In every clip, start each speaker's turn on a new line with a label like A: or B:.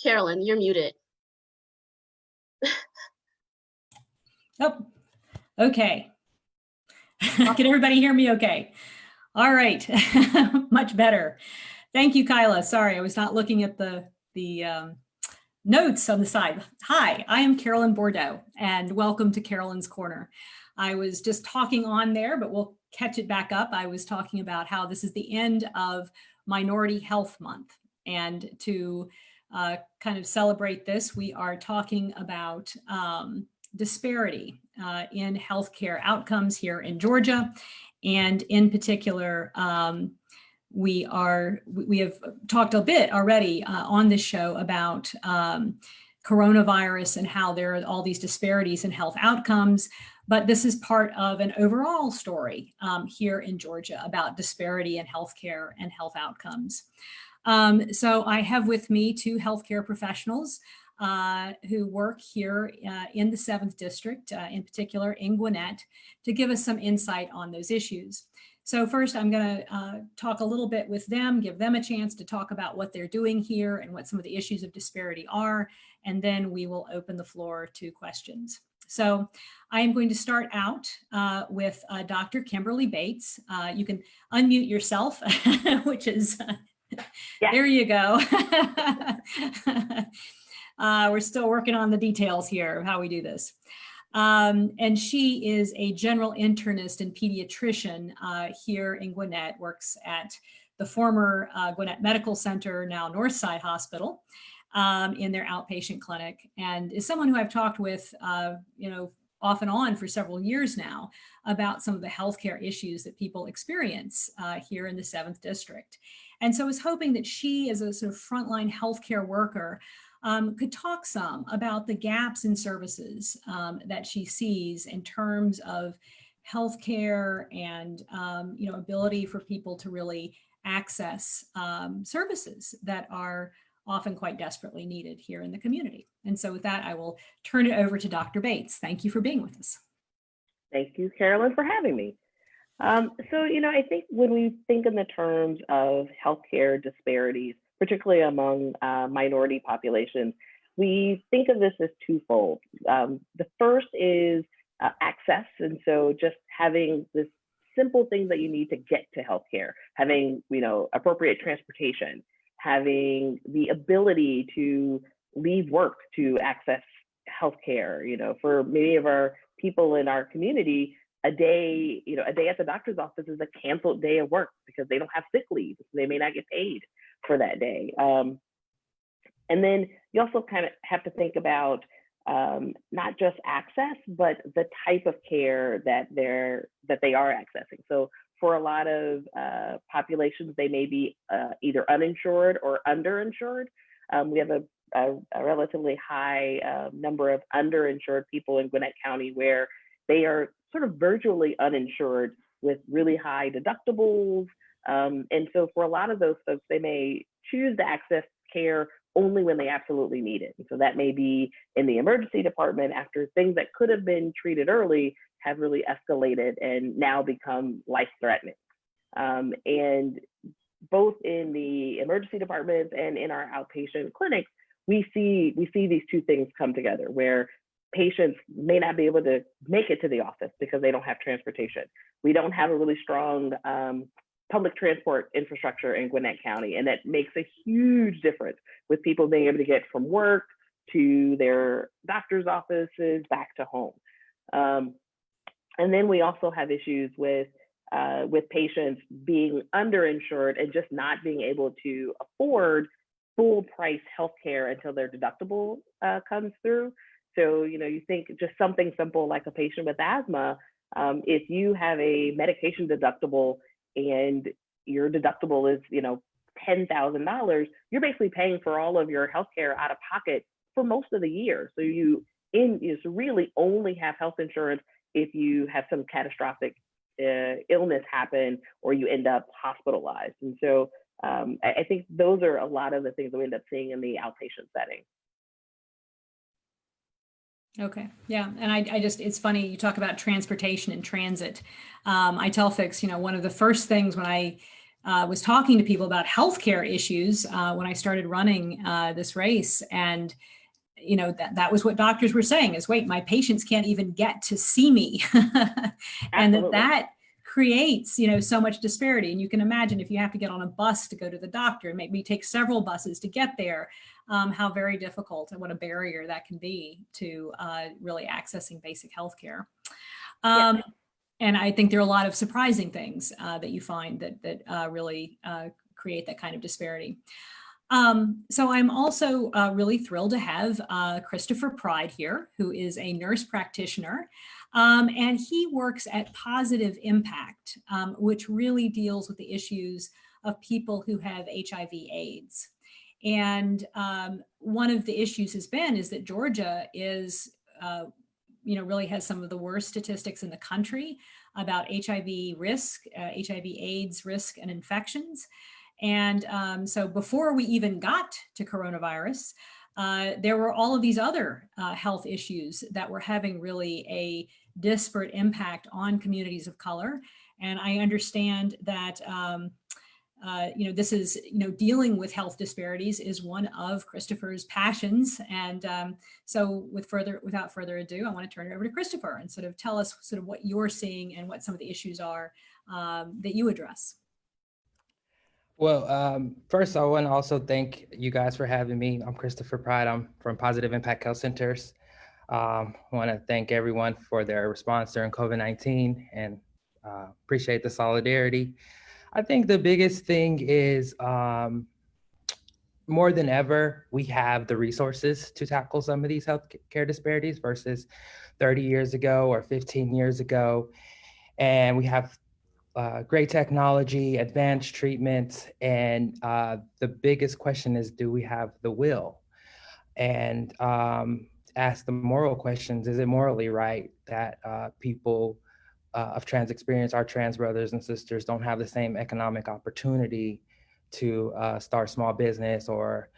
A: Carolyn, you're muted.
B: Oh, okay. Can everybody hear me okay? All right, much better. Thank you, Kyla. Sorry, I was not looking at the notes on the side. Hi, I am Carolyn Bourdeaux, and welcome to Carolyn's Corner. I was just talking on there, but we'll catch it back up. I was talking about how this is the end of Minority Health Month, and to kind of celebrate this, we are talking about disparity in healthcare outcomes here in Georgia. And in particular, we have talked a bit already on this show about coronavirus and how there are all these disparities in health outcomes. But this is part of an overall story here in Georgia about disparity in healthcare and health outcomes. So I have with me two healthcare professionals who work here in the 7th District, in particular in Gwinnett, to give us some insight on those issues. So first, I'm going to talk a little bit with them, give them a chance to talk about what they're doing here and what some of the issues of disparity are, and then we will open the floor to questions. So I am going to start out with Dr. Kimberly Bates. You can unmute yourself, which is, yes. There you go. We're still working on the details here of how we do this. And she is a general internist and pediatrician here in Gwinnett, works at the former Gwinnett Medical Center, now Northside Hospital, in their outpatient clinic, and is someone who I've talked with, off and on for several years now about some of the healthcare issues that people experience here in the 7th District. And so I was hoping that she, as a sort of frontline healthcare worker, could talk some about the gaps in services that she sees in terms of healthcare and ability for people to really access services that are often quite desperately needed here in the community. And so with that, I will turn it over to Dr. Bates. Thank you for being with us.
C: Thank you, Carolyn, for having me. I think when we think in the terms of healthcare disparities, particularly among minority populations, we think of this as twofold. The first is access, and so just having this simple things that you need to get to healthcare, having appropriate transportation, having the ability to leave work to access healthcare. For many of our people in our community, a day at the doctor's office is a canceled day of work because they don't have sick leave, so they may not get paid for that day. And then you also kind of have to think about not just access, but the type of care that they are accessing. So for a lot of populations, they may be either uninsured or underinsured. We have a relatively high number of underinsured people in Gwinnett County where they are sort of virtually uninsured with really high deductibles. And so for a lot of those folks, they may choose to access care only when they absolutely need it. And so that may be in the emergency department after things that could have been treated early have really escalated and now become life-threatening. And both in the emergency departments and in our outpatient clinics, we see these two things come together where patients may not be able to make it to the office because they don't have transportation. We don't have a really strong public transport infrastructure in Gwinnett County, and that makes a huge difference with people being able to get from work to their doctor's offices back to home. And then we also have issues with patients being underinsured and just not being able to afford full price healthcare until their deductible comes through. So, you think just something simple like a patient with asthma, if you have a medication deductible and your deductible is, $10,000, you're basically paying for all of your healthcare out of pocket for most of the year. So you really only have health insurance if you have some catastrophic illness happen or you end up hospitalized. And so I think those are a lot of the things that we end up seeing in the outpatient setting.
B: Okay. Yeah. And it's funny, you talk about transportation and transit. I tell folks, one of the first things when I was talking to people about healthcare issues when I started running this race. And that was what doctors were saying is, wait, my patients can't even get to see me. And that creates, so much disparity. And you can imagine if you have to get on a bus to go to the doctor, maybe take several buses to get there, how very difficult and what a barrier that can be to really accessing basic healthcare. And I think there are a lot of surprising things that you find that really create that kind of disparity. So I'm also really thrilled to have Christopher Pride here, who is a nurse practitioner, and he works at Positive Impact, which really deals with the issues of people who have HIV/AIDS. And one of the issues is that Georgia is, really has some of the worst statistics in the country about HIV risk, HIV/AIDS risk and infections. And so before we even got to coronavirus, there were all of these other health issues that were having really a disparate impact on communities of color. And I understand that, this is, dealing with health disparities is one of Christopher's passions. And so without further ado, I want to turn it over to Christopher and sort of tell us sort of what you're seeing and what some of the issues are that you address.
A: Well, first, I want to also thank you guys for having me. I'm Christopher Pride. I'm from Positive Impact Health Centers. I want to thank everyone for their response during COVID-19 and appreciate the solidarity. I think the biggest thing is more than ever, we have the resources to tackle some of these healthcare disparities versus 30 years ago or 15 years ago. And we have great technology, advanced treatments, and the biggest question is, do we have the will? And ask the moral questions, is it morally right that people of trans experience, our trans brothers and sisters, don't have the same economic opportunity to start small business or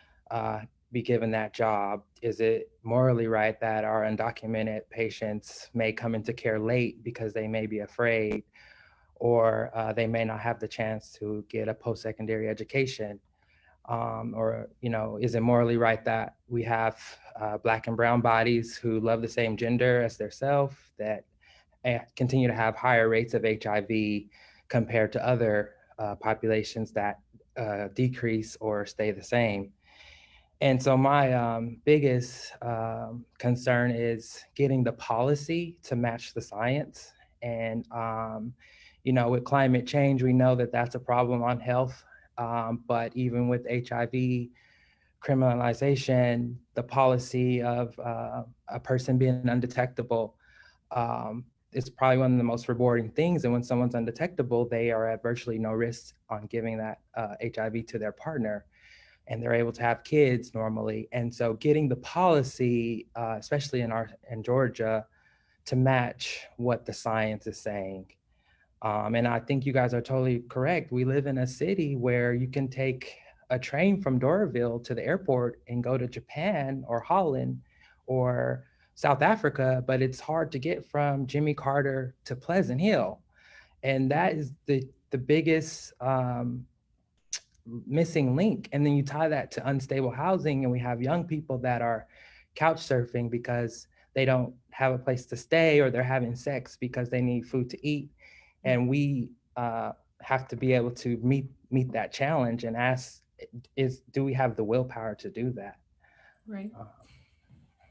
A: be given that job? Is it morally right that our undocumented patients may come into care late because they may be afraid, or they may not have the chance to get a post-secondary education? Or, is it morally right that we have Black and brown bodies who love the same gender as their self that continue to have higher rates of HIV compared to other populations that decrease or stay the same? And so my biggest concern is getting the policy to match the science. And with climate change, we know that that's a problem on health. But even with HIV criminalization, the policy of a person being undetectable is probably one of the most rewarding things. And when someone's undetectable, they are at virtually no risk on giving that HIV to their partner, and they're able to have kids normally. And so getting the policy, especially in Georgia, to match what the science is saying. And I think you guys are totally correct. We live in a city where you can take a train from Doraville to the airport and go to Japan or Holland or South Africa, but it's hard to get from Jimmy Carter to Pleasant Hill. And that is the biggest missing link. And then you tie that to unstable housing, and we have young people that are couch surfing because they don't have a place to stay, or they're having sex because they need food to eat. And we have to be able to meet that challenge and ask, do we have the willpower to do that?
B: Right.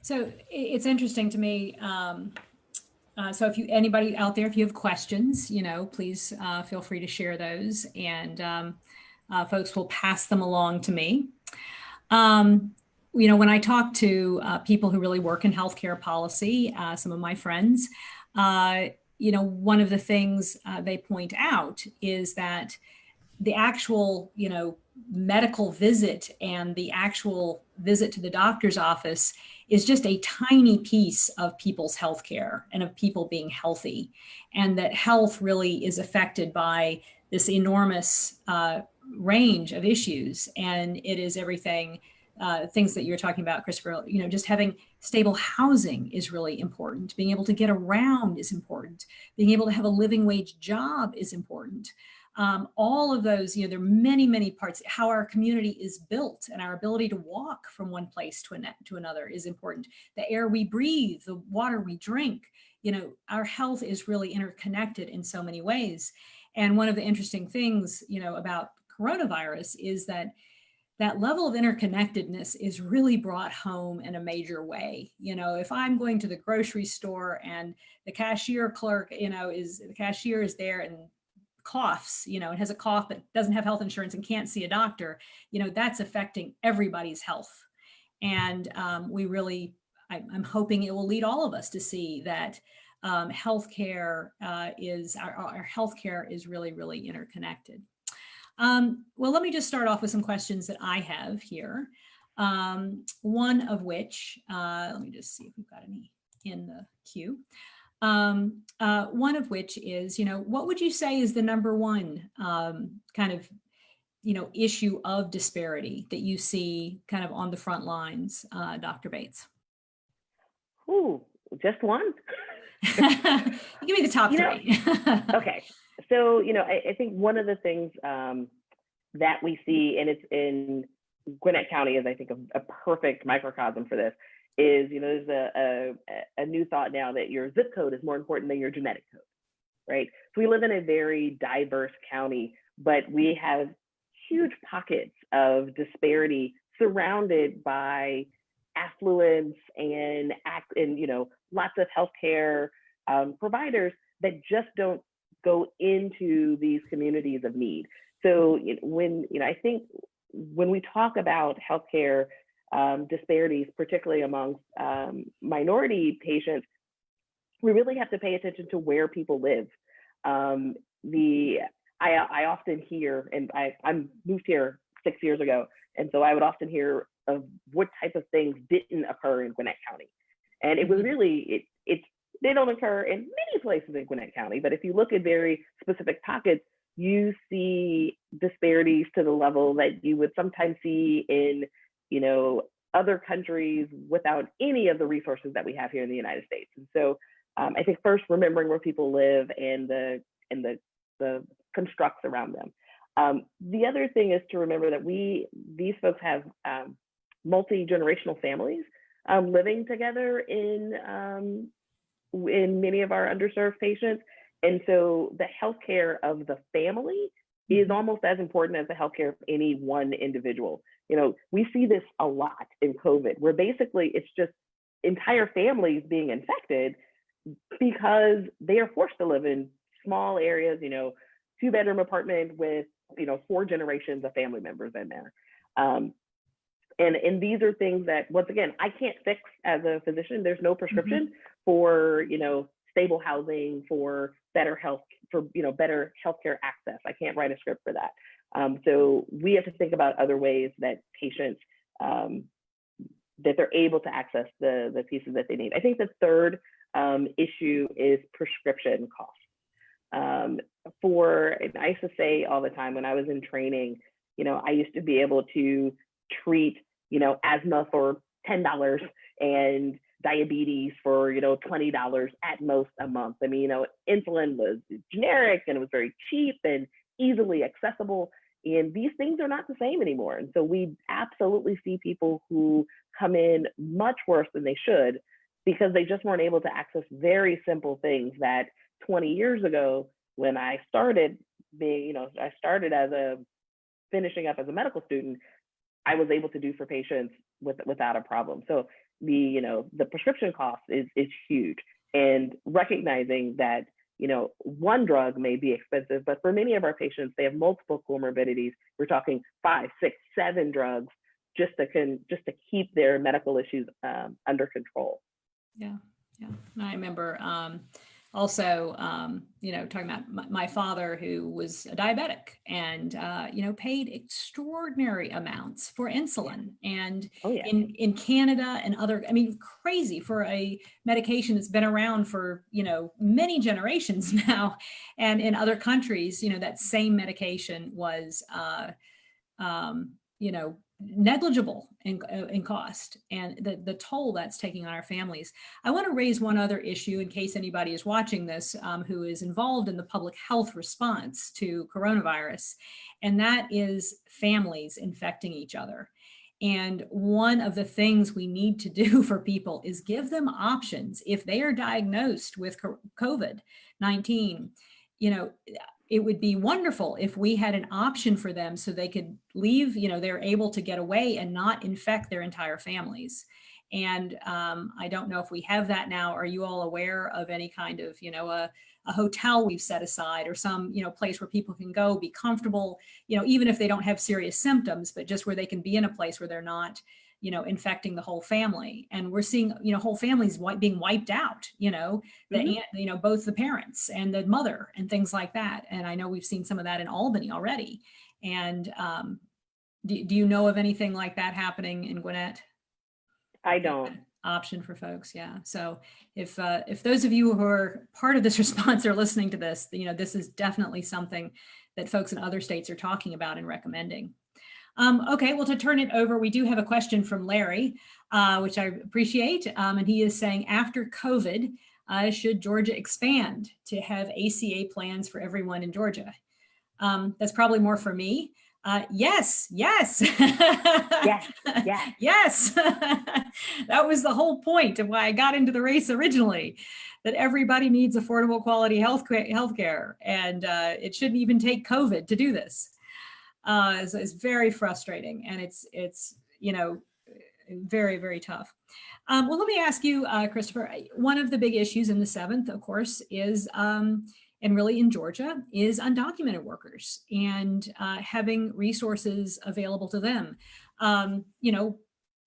B: So it's interesting to me. So anybody out there, if you have questions, please feel free to share those, and folks will pass them along to me. When I talk to people who really work in healthcare policy, some of my friends, one of the things they point out is that the actual, medical visit and the actual visit to the doctor's office is just a tiny piece of people's healthcare and of people being healthy, and that health really is affected by this enormous range of issues. And it is everything, things that you're talking about, Christopher, just having stable housing is really important. Being able to get around is important. Being able to have a living wage job is important. all of those, there are many, many parts. How our community is built and our ability to walk from one place to another is important. The air we breathe, the water we drink, our health is really interconnected in so many ways. And one of the interesting things, about coronavirus is that level of interconnectedness is really brought home in a major way. If I'm going to the grocery store and the cashier clerk, the cashier is there and coughs, and has a cough but doesn't have health insurance and can't see a doctor, that's affecting everybody's health. And I'm hoping it will lead all of us to see that healthcare our healthcare is really, really interconnected. Well, let me just start off with some questions that I have here. One of which, let me just see if we've got any in the queue. One of which is, what would you say is the number one kind of, issue of disparity that you see kind of on the front lines, Dr. Bates?
C: Ooh, just one?
B: Give me the top three.
C: Okay. So, I think one of the things that we see, and it's in Gwinnett County is, I think, a perfect microcosm for this, is, there's a new thought now that your zip code is more important than your genetic code, right? So we live in a very diverse county, but we have huge pockets of disparity surrounded by affluence and lots of healthcare providers that just don't go into these communities of need. So I think when we talk about healthcare disparities, particularly amongst minority patients, we really have to pay attention to where people live. I often hear, and I moved here 6 years ago, and so I would often hear of what type of things didn't occur in Gwinnett County, and it was really they don't occur in many places in Gwinnett County, but if you look at very specific pockets, you see disparities to the level that you would sometimes see in, other countries without any of the resources that we have here in the United States. And so I think first remembering where people live and the constructs around them. The other thing is to remember that these folks have multi-generational families living together in many of our underserved patients. And so the healthcare of the family is almost as important as the healthcare of any one individual. We see this a lot in COVID, where basically it's just entire families being infected because they are forced to live in small areas, 2-bedroom apartment with, 4 generations of family members in there. And these are things that, once again, I can't fix as a physician. There's no prescription for, stable housing, for better health, for, better healthcare access. I can't write a script for that. So we have to think about other ways that patients, that they're able to access the pieces that they need. I think the third issue is prescription costs. I used to say all the time when I was in training, I used to be able to treat, asthma for $10 and diabetes for, $20 at most a month. I mean, insulin was generic and it was very cheap and easily accessible. And these things are not the same anymore. And so we absolutely see people who come in much worse than they should because they just weren't able to access very simple things that 20 years ago, when I started being, I started finishing up as a medical student, I was able to do for patients without a problem. So the prescription cost is huge, and recognizing that, one drug may be expensive, but for many of our patients, they have multiple comorbidities. We're talking 5, 6, 7 drugs just to keep their medical issues under control.
B: Yeah. I remember also, talking about my father, who was a diabetic and, paid extraordinary amounts for insulin. And in Canada and crazy for a medication that's been around for, many generations now. And in other countries, that same medication was, negligible in cost, and the toll that's taking on our families. I want to raise one other issue in case anybody is watching this who is involved in the public health response to coronavirus, and that is families infecting each other. And one of the things we need to do for people is give them options. If they are diagnosed with COVID-19, you know, it would be wonderful if we had an option for them so they could leave, you know, they're able to get away and not infect their entire families. And I don't know if we have that now. Are you all aware of any kind of, you know, a hotel we've set aside, or some, you know, place where people can go, be comfortable, you know, even if they don't have serious symptoms, but just where they can be in a place where they're not, you know, infecting the whole family? And we're seeing, you know, whole families being wiped out, you know, the aunt, you know, both the parents and the mother and things like that. And I know we've seen some of that in Albany already. And do you know of anything like that happening in Gwinnett?
C: I don't.
B: Option for folks. Yeah. So if those of you who are part of this response are listening to this, you know, this is definitely something that folks in other states are talking about and recommending. Okay, well, to turn it over, we do have a question from Larry, which I appreciate. And he is saying, after COVID, should Georgia expand to have ACA plans for everyone in Georgia? That's probably more for me. Yes.
C: Yes.
B: Yes. That was the whole point of why I got into the race originally, that everybody needs affordable quality healthcare, and it shouldn't even take COVID to do this. It's very frustrating, and it's you know, very, very tough. Well, let me ask you, Christopher, one of the big issues in the 7th, of course, is and really in Georgia, is undocumented workers and having resources available to them. You know,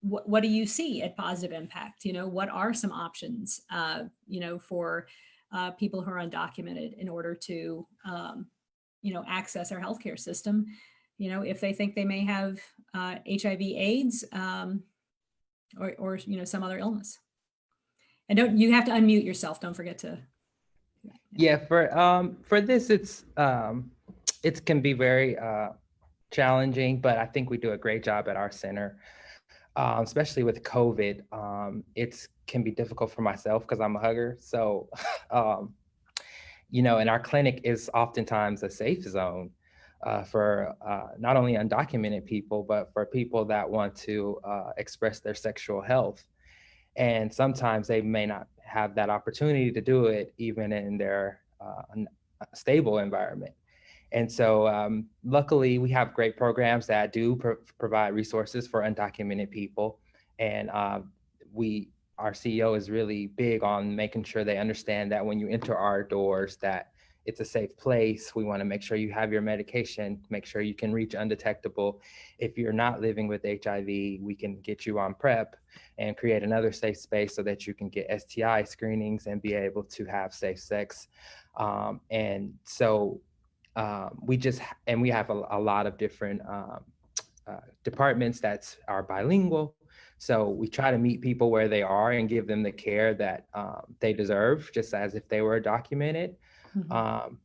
B: what do you see at Positive Impact? You know, what are some options, you know, for people who are undocumented in order to, you know, access our healthcare system, you know, if they think they may have HIV/AIDS or, you know, some other illness? And you have to unmute yourself. Don't forget to.
A: Yeah, for this, it can be very challenging, but I think we do a great job at our center, especially with COVID. It can be difficult for myself because I'm a hugger. So, you know, and our clinic is oftentimes a safe zone for not only undocumented people, but for people that want to express their sexual health. And sometimes they may not have that opportunity to do it even in their stable environment. And so luckily we have great programs that do provide resources for undocumented people. And our CEO is really big on making sure they understand that when you enter our doors, that it's a safe place. We want to make sure you have your medication, make sure you can reach undetectable. If you're not living with HIV, we can get you on PrEP and create another safe space so that you can get STI screenings and be able to have safe sex. And so we have a lot of different departments that are bilingual. So we try to meet people where they are and give them the care that they deserve, just as if they were documented. Mm-hmm.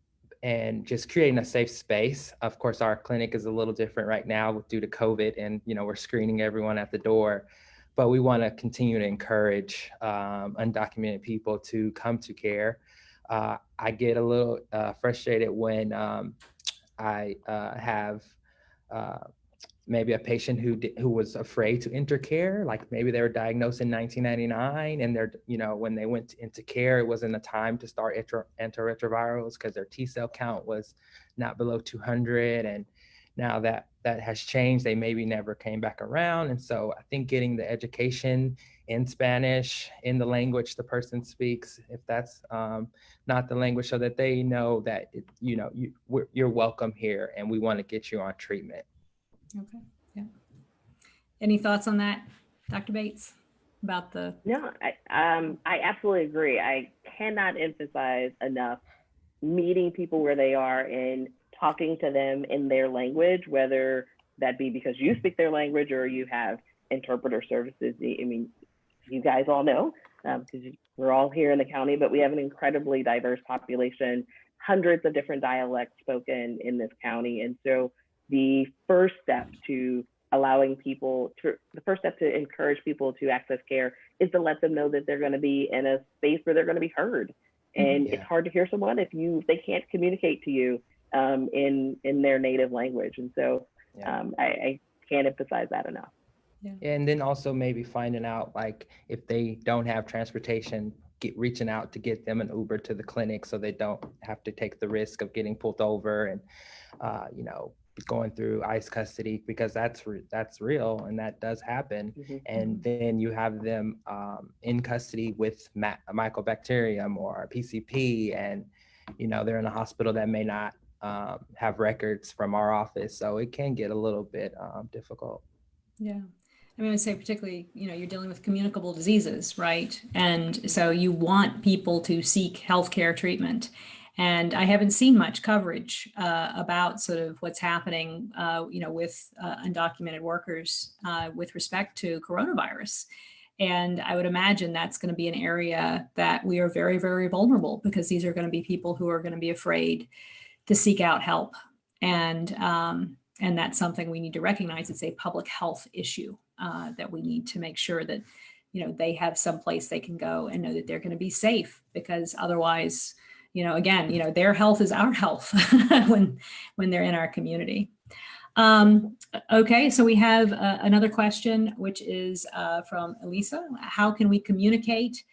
A: And just creating a safe space. Of course, our clinic is a little different right now due to COVID, and you know, we're screening everyone at the door. But we want to continue to encourage undocumented people to come to care. I get a little frustrated when I have maybe a patient who was afraid to enter care, like maybe they were diagnosed in 1999, and they're, you know, when they went into care, it wasn't a time to start antiretrovirals because their T cell count was not below 200, and now that has changed. They maybe never came back around. And so I think getting the education in Spanish, in the language the person speaks, if that's not the language, so that they know that you're welcome here and we want to get you on treatment.
B: Okay. Yeah. Any thoughts on that, Dr. Bates, about the?
C: No, I absolutely agree. I cannot emphasize enough meeting people where they are and talking to them in their language, whether that be because you speak their language or you have interpreter services. I mean, you guys all know, because we're all here in the county, but we have an incredibly diverse population, hundreds of different dialects spoken in this county. And so the first step to allowing people to, the first step to encourage people to access care is to let them know that they're going to be in a space where they're going to be heard. And
A: Yeah.
C: it's hard to hear someone if they can't communicate to you in their native language. And so I can't emphasize that enough.
A: Yeah. And then also maybe finding out, like, if they don't have transportation, reaching out to get them an Uber to the clinic so they don't have to take the risk of getting pulled over and, you know, going through ICE custody, because that's real and that does happen.
C: Mm-hmm.
A: And then you have them in custody with mycobacterium or PCP, and, you know, they're in a hospital that may not have records from our office. So it can get a little bit difficult.
B: Yeah. I mean, I would say particularly, you know, you're dealing with communicable diseases, right? And so you want people to seek healthcare treatment. And I haven't seen much coverage about sort of what's happening, you know, with undocumented workers with respect to coronavirus. And I would imagine that's going to be an area that we are very, very vulnerable, because these are going to be people who are going to be afraid to seek out help. And that's something we need to recognize. It's a public health issue that we need to make sure that, you know, they have some place they can go and know that they're going to be safe, because otherwise, you know, again, you know, their health is our health when they're in our community. Okay, so we have another question, which is from Elisa. How can we communicate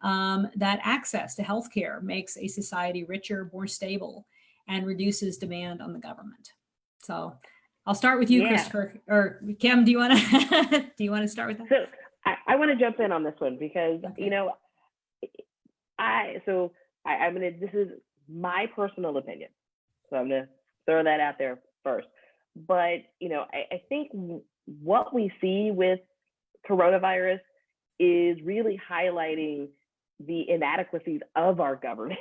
B: that access to healthcare makes a society richer, more stable, and reduces demand on the government? So I'll start with you, Christopher, or Kim. Do you want to start with that?
C: So I want to jump in on this one because you know, this is my personal opinion, so I'm gonna throw that out there first. But you know, I think what we see with coronavirus is really highlighting the inadequacies of our government.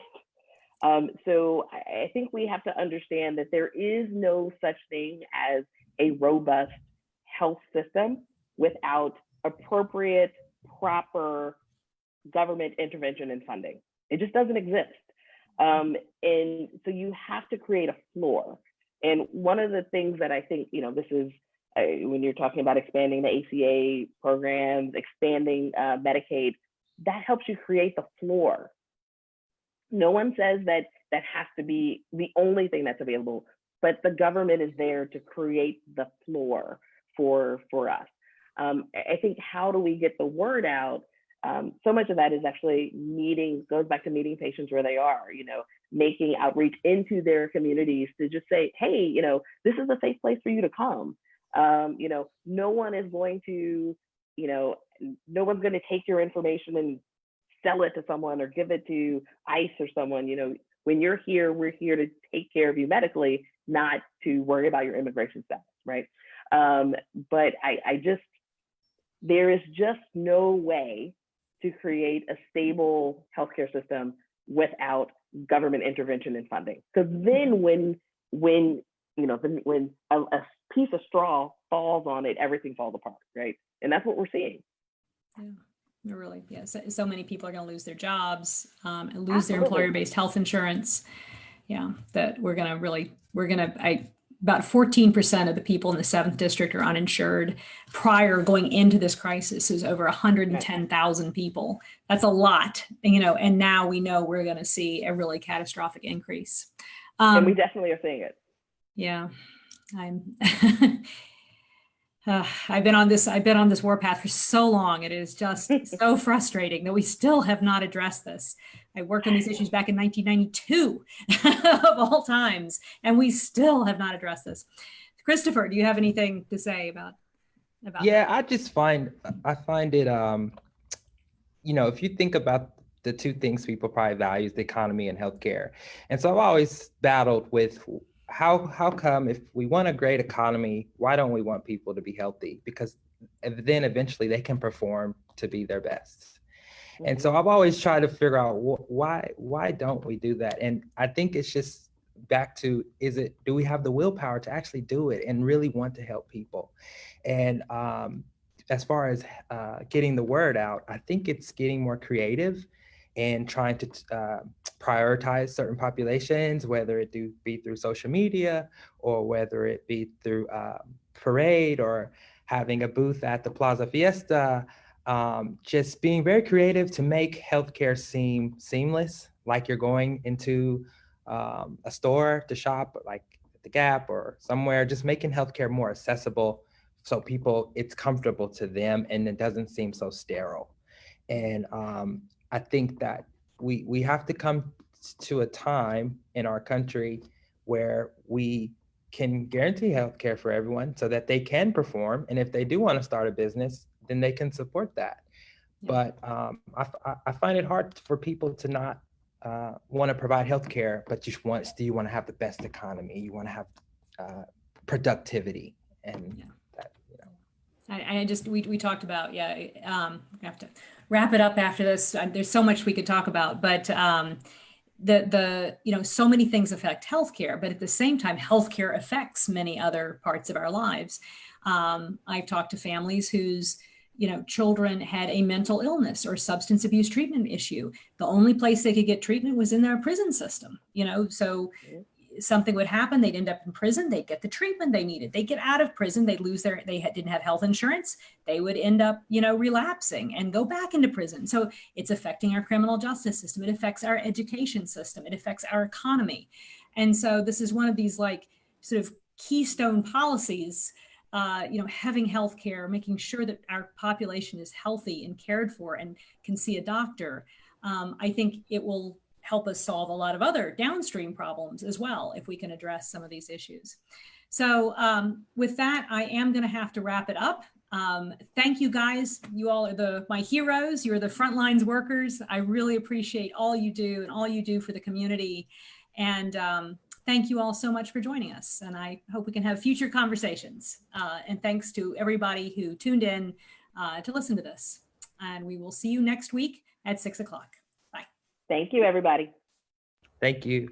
C: So I think we have to understand that there is no such thing as a robust health system without appropriate, proper government intervention and funding. It just doesn't exist. And so you have to create a floor. And one of the things that I think, you know, this is when you're talking about expanding the ACA programs, expanding Medicaid, that helps you create the floor. No one says that has to be the only thing that's available, but the government is there to create the floor for us. I think, how do we get the word out? So much of that is actually goes back to meeting patients where they are, you know, making outreach into their communities to just say, hey, you know, this is a safe place for you to come. You know, no one is going to, you know, no one's going to take your information and sell it to someone or give it to ICE or someone. You know, when you're here, we're here to take care of you medically, not to worry about your immigration status, right? But there is just no way to create a stable healthcare system without government intervention and funding. Because then when you know, when a piece of straw falls on it, everything falls apart, right? And that's what we're seeing.
B: Yeah. Really, yeah. So many people are going to lose their jobs and lose their employer-based health insurance. Yeah, that about 14% of the people in the 7th district are uninsured. Prior going into this crisis is over 110,000 people. That's a lot, you know, and now we know we're going to see a really catastrophic increase.
C: And we definitely are seeing it.
B: Yeah, I've been on this warpath for so long. It is just so frustrating that we still have not addressed this. I worked on these issues back in 1992 of all times, and we still have not addressed this. Christopher, do you have anything to say about
A: yeah,
B: that?
A: I find it, you know, if you think about the two things people probably value, the economy and healthcare. And so I've always battled with how come, if we want a great economy, why don't we want people to be healthy? Because then eventually they can perform to be their best. Mm-hmm. And so I've always tried to figure out why don't we do that? And I think it's just back to, do we have the willpower to actually do it and really want to help people? And as far as getting the word out, I think it's getting more creative and trying to prioritize certain populations, whether it be through social media or whether it be through parade or having a booth at the Plaza Fiesta, just being very creative to make healthcare seem seamless, like you're going into a store to shop, like at the Gap or somewhere, just making healthcare more accessible so people, it's comfortable to them and it doesn't seem so sterile. And I think that we have to come to a time in our country where we can guarantee healthcare for everyone so that they can perform. And if they do want to start a business, then they can support that.
B: Yeah.
A: But I find it hard for people to not want to provide healthcare, but you want to have the best economy. You want to have productivity, and
B: Yeah.
A: that, you know.
B: I just, we talked about, yeah, we have to wrap it up after this. There's so much we could talk about, but so many things affect healthcare, but at the same time, healthcare affects many other parts of our lives. I've talked to families whose children had a mental illness or substance abuse treatment issue. The only place they could get treatment was in their prison system, so something would happen, they'd end up in prison, they'd get the treatment they needed. They get out of prison, they'd lose didn't have health insurance. They would end up, relapsing and go back into prison. So it's affecting our criminal justice system. It affects our education system. It affects our economy. And so this is one of these sort of keystone policies, having healthcare, making sure that our population is healthy and cared for and can see a doctor. I think it will help us solve a lot of other downstream problems as well if we can address some of these issues. So with that, I am going to have to wrap it up. Thank you guys. You all are my heroes. You're the frontlines workers. I really appreciate all you do and all you do for the community. And thank you all so much for joining us. And I hope we can have future conversations. And thanks to everybody who tuned in to listen to this. And we will see you next week at 6 o'clock.
C: Thank you, everybody.
A: Thank you.